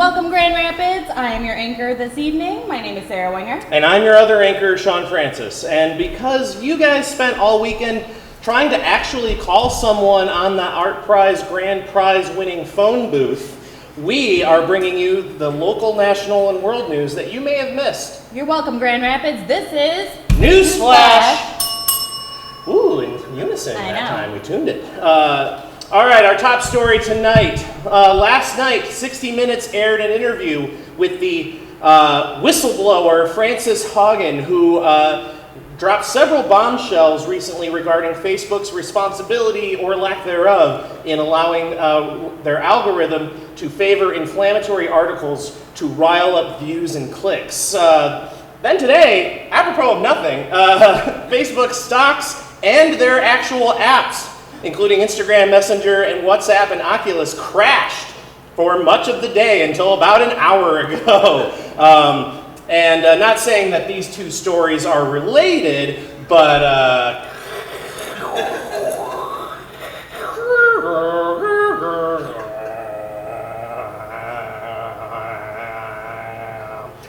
Welcome, Grand Rapids. I am your anchor this evening. My name is Sarah Wenger. And I'm your other anchor, Sean Francis. And because you guys spent all weekend trying to actually call someone on the Art Prize Grand Prize winning phone booth, we are bringing you the local, national, and world news that you may have missed. You're welcome, Grand Rapids. This is NewsFlash! Ooh, in unison that time. We tuned it. All right, our top story tonight. Last night, 60 Minutes aired an interview with the whistleblower Frances Haugen, who dropped several bombshells recently regarding Facebook's responsibility or lack thereof in allowing their algorithm to favor inflammatory articles to rile up views and clicks. Then today, apropos of nothing, Facebook stocks and their actual apps, including Instagram, Messenger, and WhatsApp and Oculus, crashed for much of the day until about an hour ago. And not saying that these two stories are related, but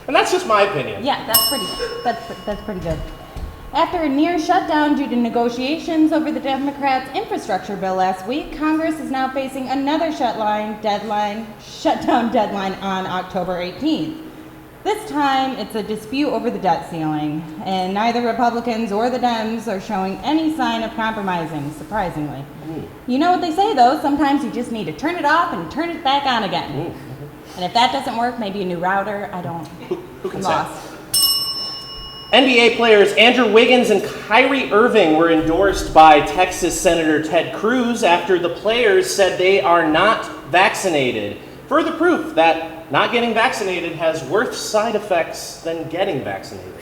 and that's just my opinion. Yeah, that's pretty good. After a near shutdown due to negotiations over the Democrats' infrastructure bill last week, Congress is now facing another shutdown deadline on October 18th. This time, it's a dispute over the debt ceiling, and neither Republicans or the Dems are showing any sign of compromising, surprisingly. You know what they say, though, sometimes you just need to turn it off and turn it back on again. And if that doesn't work, maybe a new router, I don't, who can I'm say? lost. NBA players Andrew Wiggins and Kyrie Irving were endorsed by Texas Senator Ted Cruz after the players said they are not vaccinated. Further proof that not getting vaccinated has worse side effects than getting vaccinated.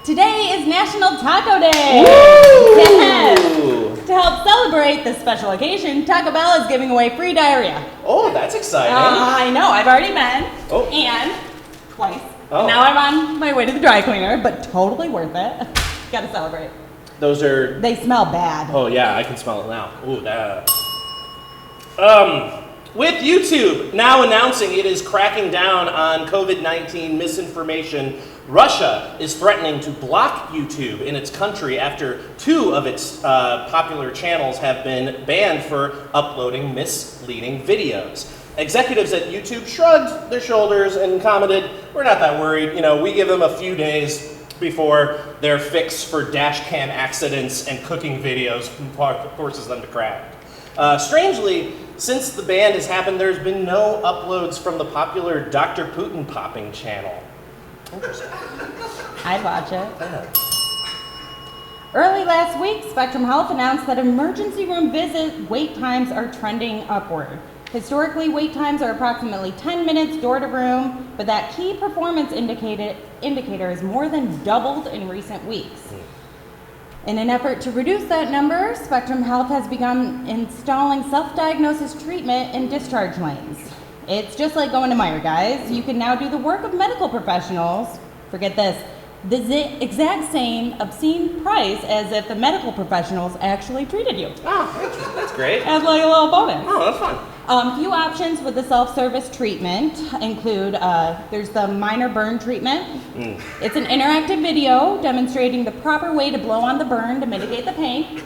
Today is National Taco Day! Woo! Yes! To help celebrate this special occasion, Taco Bell is giving away free diarrhea. Oh, that's exciting. I know, I've already been. Oh. And twice. Oh. Now I'm on my way to the dry cleaner, but totally worth it. Gotta celebrate. Those are... They smell bad. Oh yeah, I can smell it now. Ooh, that... With YouTube now announcing it is cracking down on COVID-19 misinformation, Russia is threatening to block YouTube in its country after two of its popular channels have been banned for uploading misleading videos. Executives at YouTube shrugged their shoulders and commented, "We're not that worried. You know, we give them a few days before their fix for dash cam accidents and cooking videos forces them to crack." Strangely, since the ban has happened, there's been no uploads from the popular Dr. Putin popping channel. Interesting. I'd watch it. Yeah. Early last week, Spectrum Health announced that emergency room visit wait times are trending upward. Historically, wait times are approximately 10 minutes door to room, but that key performance indicator has more than doubled in recent weeks. In an effort to reduce that number, Spectrum Health has begun installing self-diagnosis treatment in discharge lanes. It's just like going to Meijer, guys. You can now do the work of medical professionals, forget this, the exact same obscene price as if the medical professionals actually treated you. Oh, that's great. As like a little bonus. Oh, that's fun. Few options with the self-service treatment include, there's the minor burn treatment. It's an interactive video demonstrating the proper way to blow on the burn to mitigate the pain.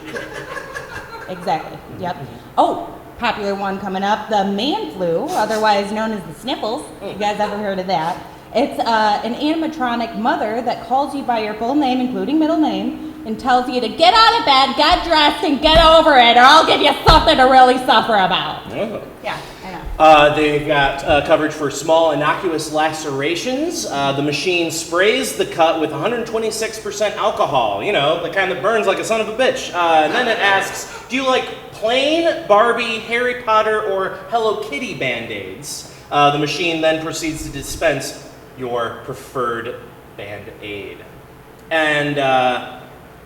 Exactly, yep. Oh, popular one coming up, the man flu, otherwise known as the sniffles. You guys ever heard of that? It's an animatronic mother that calls you by your full name, including middle name, and tells you to get out of bed, get dressed, and get over it, or I'll give you something to really suffer about. Oh. Yeah, I know. They've got coverage for small innocuous lacerations. The machine sprays the cut with 126% alcohol, you know, the kind that burns like a son of a bitch. And then it asks, do you like plain, Barbie, Harry Potter, or Hello Kitty Band-Aids? The machine then proceeds to dispense your preferred Band-Aid. And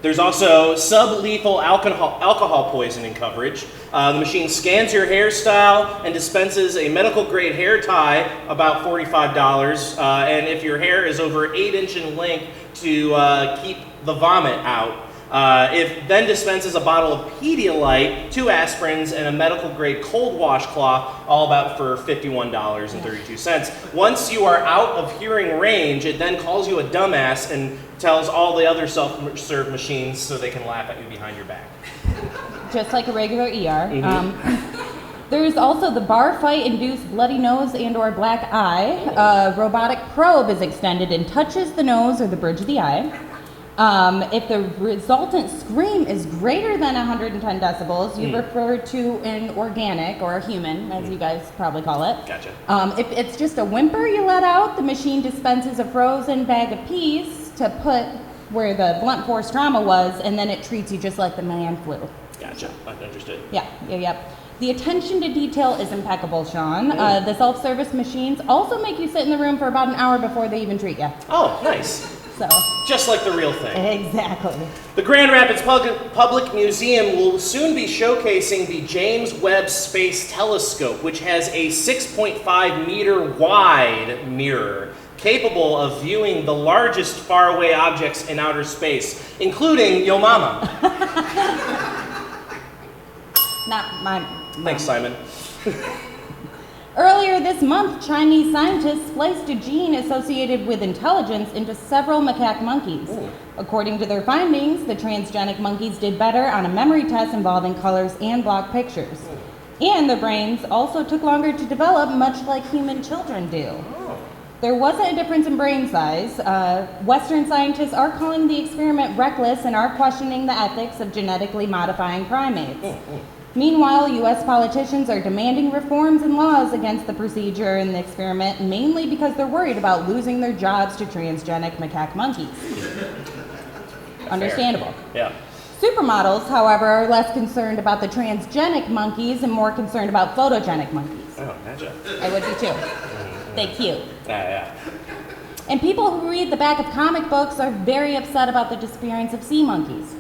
there's also sublethal alcohol poisoning coverage. The machine scans your hairstyle and dispenses a medical-grade hair tie, about $45. And if your hair is over 8 inches in length, to keep the vomit out. It then dispenses a bottle of Pedialyte, 2 aspirins, and a medical-grade cold washcloth, all about for $51.32. Once you are out of hearing range, it then calls you a dumbass and tells all the other self-serve machines so they can laugh at you behind your back. Just like a regular ER. There is also the bar fight-induced bloody nose and or black eye. A robotic probe is extended and touches the nose or the bridge of the eye. If the resultant scream is greater than 110 decibels, you refer to an organic or a human, as you guys probably call it. Gotcha. If it's just a whimper you let out, the machine dispenses a frozen bag of peas to put where the blunt force trauma was, and then it treats you just like the man flu. Gotcha. I'm interested. Yep. The attention to detail is impeccable, Sean. The self-service machines also make you sit in the room for about an hour before they even treat you. Oh, nice. So, just like the real thing. Exactly. The Grand Rapids Public Museum will soon be showcasing the James Webb Space Telescope, which has a 6.5 meter wide mirror capable of viewing the largest faraway objects in outer space, including Yo Mama. Not mine. Thanks, Simon. Earlier this month, Chinese scientists spliced a gene associated with intelligence into several macaque monkeys. Ooh. According to their findings, the transgenic monkeys did better on a memory test involving colors and block pictures. And their brains also took longer to develop, much like human children do. Oh. There wasn't a difference in brain size. Western scientists are calling the experiment reckless and are questioning the ethics of genetically modifying primates. Meanwhile, U.S. politicians are demanding reforms and laws against the procedure and the experiment, mainly because they're worried about losing their jobs to transgenic macaque monkeys. Understandable. Yeah. Supermodels, however, are less concerned about the transgenic monkeys and more concerned about photogenic monkeys. Oh, gotcha. I would be too. They cute. Yeah. And people who read the back of comic books are very upset about the disappearance of sea monkeys.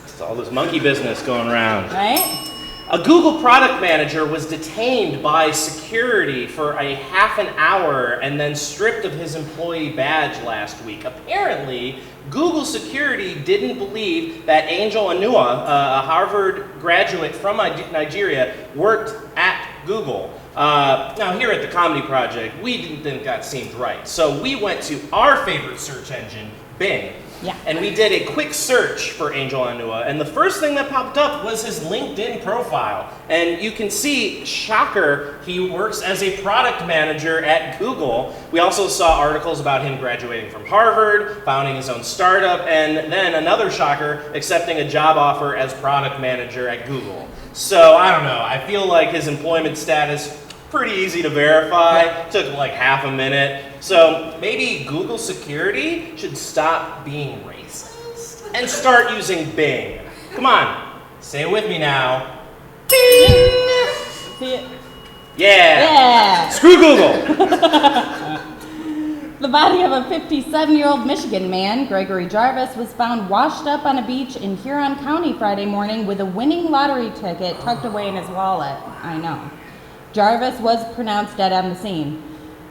It's all this monkey business going around. Right? A Google product manager was detained by security for a half an hour and then stripped of his employee badge last week. Apparently, Google security didn't believe that Angel Anua, a Harvard graduate from Nigeria, worked at Google. Now, here at the Comedy Project, we didn't think that seemed right. So we went to our favorite search engine, Bing. Yeah. And we did a quick search for Angel Anua, and the first thing that popped up was his LinkedIn profile. And you can see, shocker, he works as a product manager at Google. We also saw articles about him graduating from Harvard, founding his own startup, and then another shocker, accepting a job offer as product manager at Google. So, I don't know, I feel like his employment status pretty easy to verify, took like half a minute. So maybe Google security should stop being racist and start using Bing. Come on, say it with me now. Bing! See it? Yeah! Screw Google! The body of a 57-year-old Michigan man, Gregory Jarvis, was found washed up on a beach in Huron County Friday morning with a winning lottery ticket tucked away in his wallet. I know. Jarvis was pronounced dead on the scene.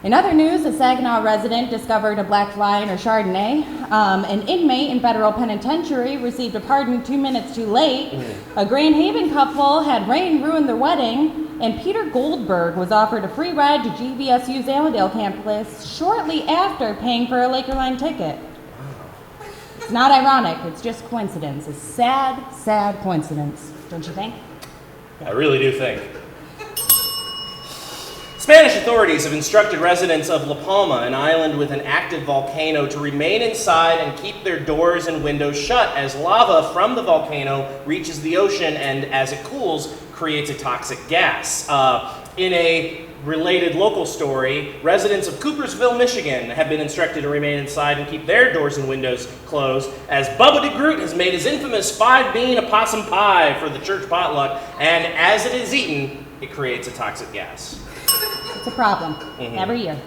In other news, a Saginaw resident discovered a black fly in her Chardonnay. An inmate in federal penitentiary received a pardon 2 minutes too late. A Grand Haven couple had rain ruin their wedding. And Peter Goldberg was offered a free ride to GVSU's Allendale campus shortly after paying for a Laker line ticket. It's not ironic, it's just coincidence. A sad, sad coincidence, don't you think? I really do think. Spanish authorities have instructed residents of La Palma, an island with an active volcano, to remain inside and keep their doors and windows shut as lava from the volcano reaches the ocean and, as it cools, creates a toxic gas. In a related local story, residents of Coopersville, Michigan have been instructed to remain inside and keep their doors and windows closed as Bubba de Groot has made his infamous 5-bean opossum pie for the church potluck, and as it is eaten, it creates a toxic gas. It's a problem every year.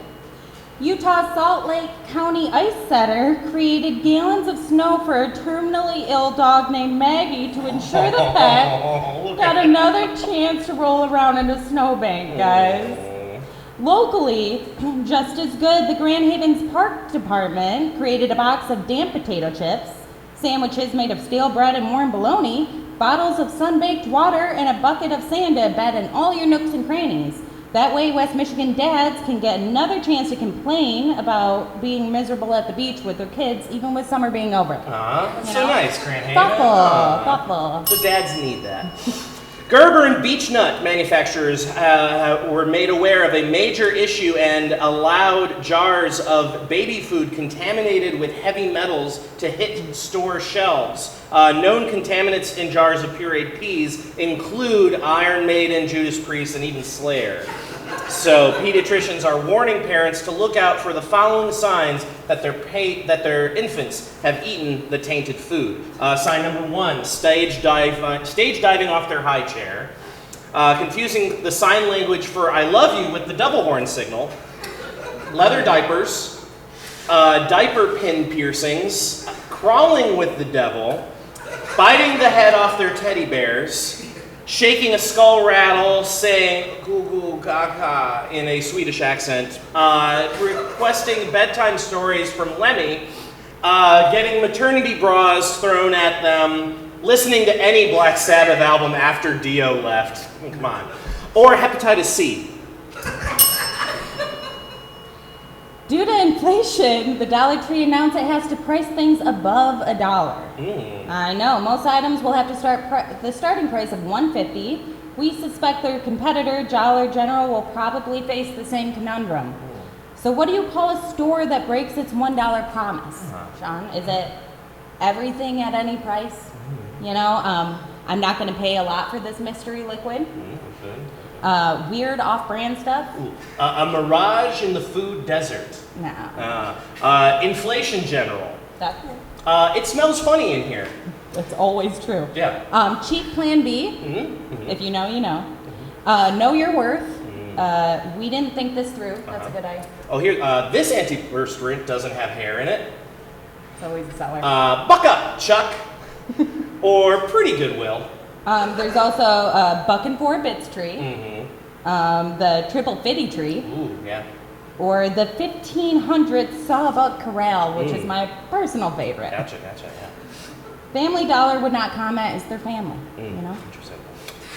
Utah Salt Lake County ice setter created gallons of snow for a terminally ill dog named Maggie to ensure the pet got another chance to roll around in a snowbank, guys. Locally, just as good, the Grand Havens Park Department created a box of damp potato chips, sandwiches made of stale bread and warm bologna, bottles of sun-baked water, and a bucket of sand to embed in all your nooks and crannies. That way, West Michigan dads can get another chance to complain about being miserable at the beach with their kids, even with summer being over. That's so nice, Cranhaven. Thoughtful. The dads need that. Gerber and Beechnut manufacturers were made aware of a major issue and allowed jars of baby food contaminated with heavy metals to hit store shelves. Known contaminants in jars of pureed peas include Iron Maiden, Judas Priest, and even Slayer. So pediatricians are warning parents to look out for the following signs that their infants have eaten the tainted food. Sign number 1, stage diving off their high chair, confusing the sign language for I love you with the double horn signal, leather diapers, diaper pin piercings, crawling with the devil, biting the head off their teddy bears, shaking a skull rattle, saying goo goo gaga in a Swedish accent, requesting bedtime stories from Lemmy, getting maternity bras thrown at them, listening to any Black Sabbath album after Dio left, come on, or hepatitis C. Due to inflation, the Dollar Tree announced it has to price things above $1. I know, most items will have to start the starting price of $1.50. We suspect their competitor, Dollar General, will probably face the same conundrum. So what do you call a store that breaks its $1 promise, Sean? Is it everything at any price? You know, I'm not going to pay a lot for this mystery liquid. Weird off-brand stuff. A mirage in the food desert. No. Inflation General. That's cool. It smells funny in here. That's always true. Yeah. Cheap Plan B. If you know, you know. Know your worth. We didn't think this through. That's a good idea. Oh, here. This antiperspirant doesn't have hair in it. It's always a seller. Buck up, Chuck. Or Pretty Goodwill. There's also Buck and 4 Bits tree. The Triple Fitty tree. Ooh, yeah. Or the 1500 Sawbuck Corral, which is my personal favorite. Gotcha, yeah. Family Dollar would not comment. It's their family, you know? Interesting.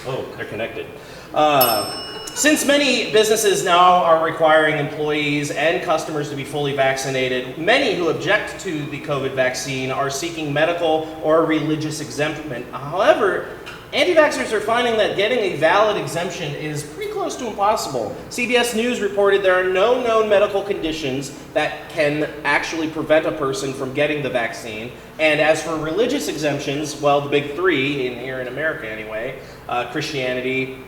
Oh, they're connected. Since many businesses now are requiring employees and customers to be fully vaccinated, many who object to the COVID vaccine are seeking medical or religious exemption. However, anti-vaxxers are finding that getting a valid exemption is pretty close to impossible. CBS News reported there are no known medical conditions that can actually prevent a person from getting the vaccine. And as for religious exemptions, well, the big three, here in America anyway, Christianity,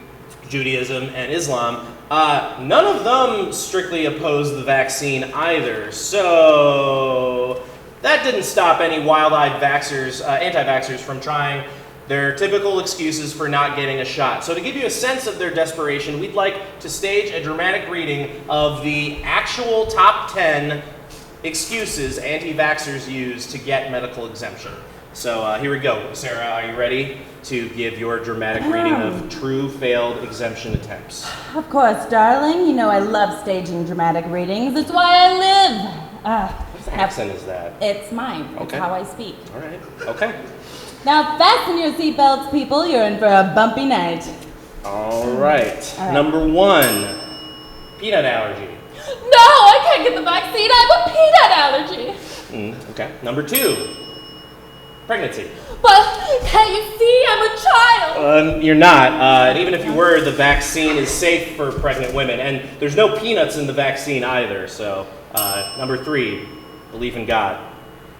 Judaism, and Islam, none of them strictly oppose the vaccine either. So that didn't stop any wild-eyed anti-vaxxers from trying their typical excuses for not getting a shot. So to give you a sense of their desperation, we'd like to stage a dramatic reading of the actual top 10 excuses anti-vaxxers use to get medical exemption. So here we go. Sarah, are you ready to give your dramatic reading of true failed exemption attempts? Of course, darling. You know I love staging dramatic readings. It's why I live. What accent is that? It's mine. Okay. It's how I speak. All right. Okay. Now fasten your seatbelts, people. You're in for a bumpy night. All right. Number 1, peanut allergy. No, I can't get the vaccine. I have a peanut allergy. Okay. Number 2, pregnancy. But can't you see I'm a child? You're not. And even if you were, the vaccine is safe for pregnant women. And there's no peanuts in the vaccine either. So, number 3, believe in God.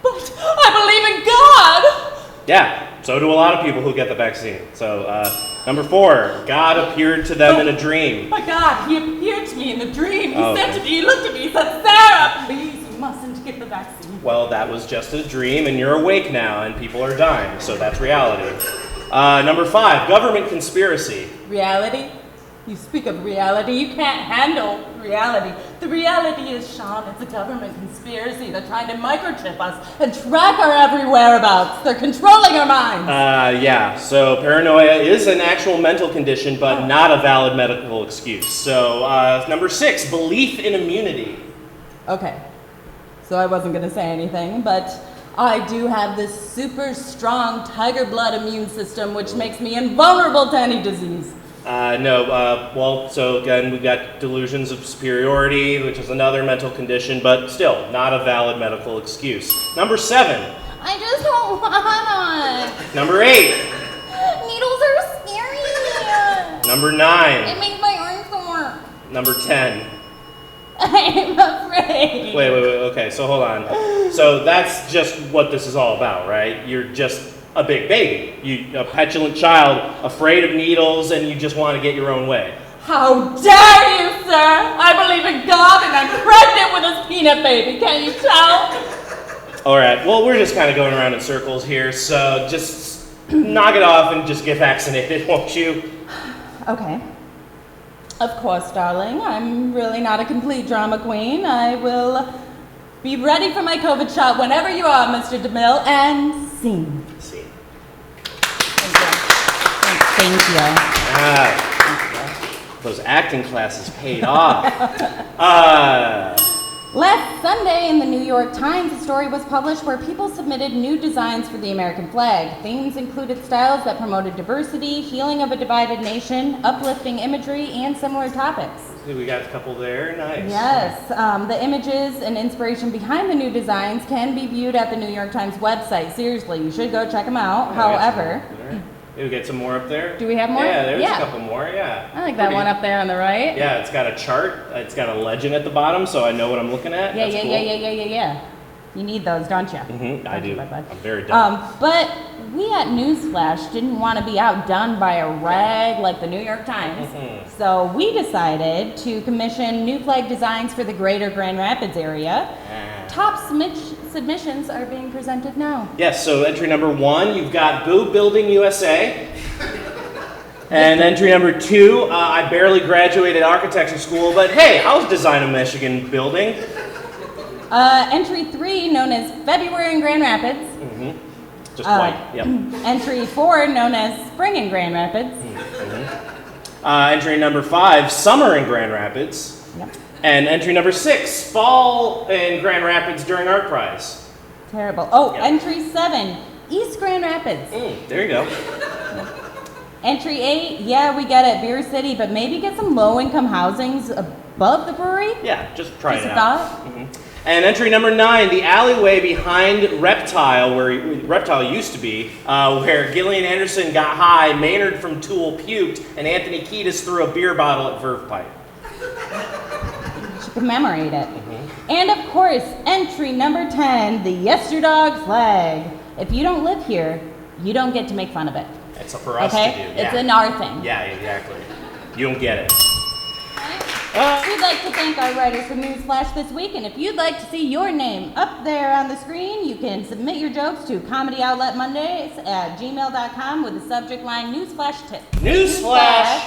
But I believe in God. Yeah, so do a lot of people who get the vaccine. So, number 4, God appeared to them in a dream. My God, he appeared to me in a dream. He said to me, he looked at me, he said, Sarah, please, you mustn't get the vaccine. Well, that was just a dream, and you're awake now, and people are dying, so that's reality. Number 5, government conspiracy. Reality? You speak of reality, you can't handle reality. The reality is, Sean, it's a government conspiracy. They're trying to microchip us and track our every whereabouts. They're controlling our minds. Yeah, so paranoia is an actual mental condition, but not a valid medical excuse. So, number 6, belief in immunity. Okay, so I wasn't going to say anything, but I do have this super strong tiger blood immune system, which makes me invulnerable to any disease. Well, so again, we've got delusions of superiority, which is another mental condition, but still not a valid medical excuse. Number 7. I just don't want Number 8. Needles are scary. Number 9. It makes my arms sore. Number 10. I'm afraid. Wait, okay, so hold on. So that's just what this is all about, right? You're just a big baby. A petulant child, afraid of needles, and you just want to get your own way. How dare you, sir? I believe in God and I'm pregnant with this peanut baby, can you tell? Alright, well, we're just kind of going around in circles here, so just knock it off and just get vaccinated, won't you? Okay. Of course, darling. I'm really not a complete drama queen. I will be ready for my COVID shot whenever you are, Mr. DeMille, and scene. Scene. Thank you. Those acting classes paid off. Last Sunday in the New York Times, a story was published where people submitted new designs for the American flag. Themes included styles that promoted diversity, healing of a divided nation, uplifting imagery, and similar topics. We got a couple there, nice. Yes, the images and inspiration behind the new designs can be viewed at the New York Times website. Seriously, you should go check them out. However, Maybe we get some more up there? Do we have more? Yeah, there's a couple more, yeah. I like that one up there on the right. Yeah, it's got a chart. It's got a legend at the bottom, so I know what I'm looking at. Yeah, That's yeah. You need those, don't you? Mm-hmm, I do. Bud. I'm very dumb. But we at NewsFlash didn't want to be outdone by a rag like the New York Times. Mm-hmm. So we decided to commission new flag designs for the greater Grand Rapids area. Top submissions are being presented now. Yes, so entry number 1, you've got Boo Building USA. And entry number 2, I barely graduated architecture school, but hey, I'll design a Michigan building. Entry 3, known as February in Grand Rapids. Mm-hmm. Just white, yep. Entry 4, known as Spring in Grand Rapids. Mm-hmm. Entry number 5, Summer in Grand Rapids. Yep. And entry number 6, Fall in Grand Rapids during Art Prize. Terrible. Oh, Yep. Entry 7, East Grand Rapids. There you go. Entry 8, yeah, we get it, Beer City, but maybe get some low-income housings above the brewery? Yeah, just try Just it a out. thought? Mm-hmm. And entry number 9, the alleyway behind Reptile, where Reptile used to be, where Gillian Anderson got high, Maynard from Tool puked, and Anthony Kiedis threw a beer bottle at Verve Pipe. To commemorate it. And of course, entry number 10, the Yes Your Dog flag. If you don't live here, you don't get to make fun of it. It's for us Okay? to do. It's Yeah. an our thing. Yeah, exactly. You don't get it. We'd like to thank our writers for NewsFlash this week, and if you'd like to see your name up there on the screen, you can submit your jokes to comedyoutletmondays@gmail.com with the subject line Newsflash Tips. Newsflash!